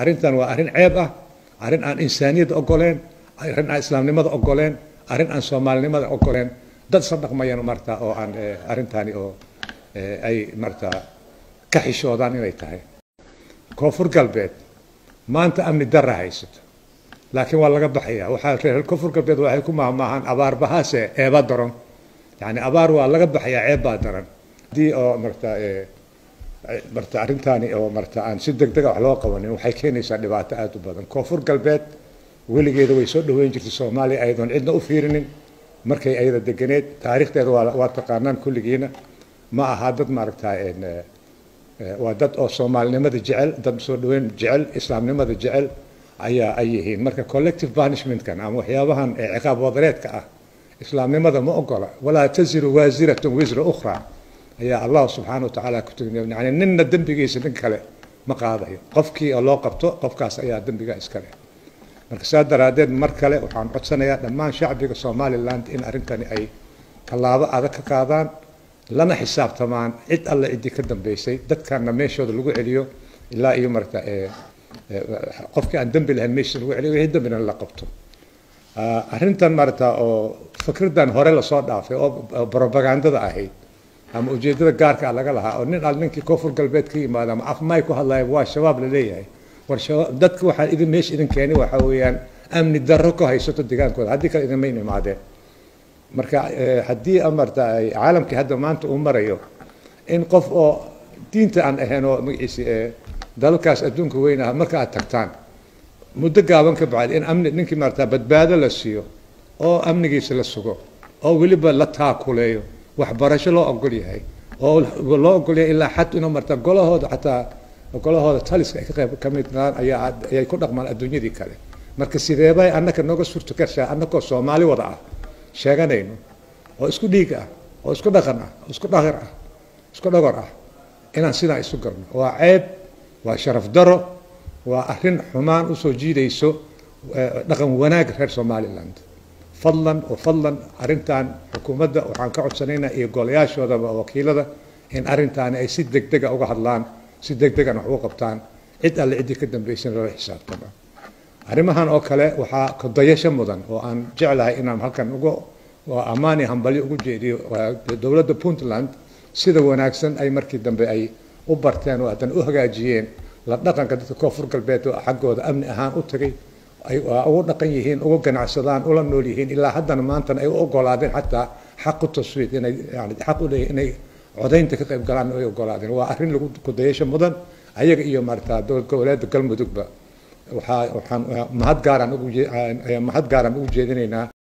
arrintan waa arrin ceeb ah, arrin aan insaaniyad ogoleen, arrin aan islaamnimada ogoleen, arrin aan soomaalinimada ogoleen. dad isla dhaqmayaan martaa oo aan arrintani oo ay martaa ka xishoodaan inay tahay. koonfur galbeed maanta amni darra haysato, laakiin waa laga baxayaa. waxaa reer koonfur galbeed waxay ku maahmaahaan abaar bahaase eeba daran, yani abaar waa laga baxayaa, ceeb baa daran. haddii oo marta arrintani oo marta aan si degdeg wax loo qabanin waxay keenaysaa dhibaato aad u badan. koonfur galbeed weligeeda way soo dhaweyn jirtay Soomaaliya ayadoon cidna u fiirinin. markay ayada deganeed taariikhdeeda waa taqaanaan kulligiina. ma aha dad waa dad oo soomaalinimada jecel, dad soo dhaweyn jecel, islaamnimada jecel ay yihiin. marka collective punishmentkan ama waxyaabahan ciqaab wadareedka ah islaamnimada ma ogola. walaa taziru waasiratun wisra ukhra ayaa allah subxaanahu watacaala ku tilmaamay. yani ninna dembigiisa nin kale ma qaadayo. qofkii oo loo qabto qofkaas ayaa dembiga iskale. marka saa daraadeed mar kale waxaan codsanayaa dhammaan shacbiga Somaliland in arrintani ay tallaabo adag ka qaadaan, lana xisaabtamaan cid alle cidii ka dambeysay, dadkana meeshooda lagu celiyo ilaa iyo marta qofkii aan dambi lahayn meesha lagu celiyo, wixii dambina la qabto. arrintan marta oo fikradan hore la soo dhaafay oo propagandada ahayd ama ujeedada gaarka ah laga lahaa oo ninkii koonfur galbeed ka yimaada ama afmaay ku hadlaya waa shabaab la leeyahay. dadka waxaa idin meesha idin keeni waxa weeyaan amni darro ka haysato deegaankooda, haddii kale idinma imaadeen. marka haddii amarta ay caalamkii hadda maanta uu marayo in qof oo diinta aan ahayn oo magaciisi dalalkaas adduunka weyn ah marka aad tagtaan muddo gaaban ka bacdi in amni ninkii marta badbaado la siiyo oo amnigiisa la sugo oo weliba la taakuleeyo, waxbarasho loo ogol yahay oo loo ogol yahay ilaa xad inuu marta golahooda xataa golahooda taliska ay ka qayb ka mid noqdaan ayay ku dhaqmaan adduunyadii kale. marka sideebay annaka nooga suurto gashaa annakoo Soomaali wada ah sheeganayno oo isku dhiig ah oo isku dhaqan ah oo isku dhaqar ah isku dhagor ah inaan sidaa isu garno? waa ceeb, waa sharaf daro, waa arrin xumaan u soo jiidayso dhaqan wanaag reer Somaliland. fadlan arrintan xukuumadda waxaan ka codsanaynaa iyo golayaashoodaba wakiilada in arrintaani ay si degdega uga hadlaan, si degdegan wax uga qabtaan, cid alle ciddii ka dambeysana loola xisaabtamo. arrimahan oo kale waxaa ka dayasho mudan oo aan jeclahay inaan halkan ammaan iyo hambalyo ugu jeediyo dowladda Puntland sida wanaagsan ay markii dambe ay u barteen oo haddana u hagaajiyeen la dhaqanka dadka koonfur galbeed oo xaggooda amni ahaan u tagay, ay ugu dhaqan yihiin, ugu ganacsadaan, ula nool yihiin, ilaa haddana maantana ay u ogolaadeen xataa xaqu taswiid inay yani xaq u leeyihiin inay codaynta ka qayb galaan ay ogolaadeen. waa arrin lagu ku dayasho mudan ayaga iyo martaa dowlad goboleedka galmudugba. waxaan mahad gaaraan ugu jeedinaynaa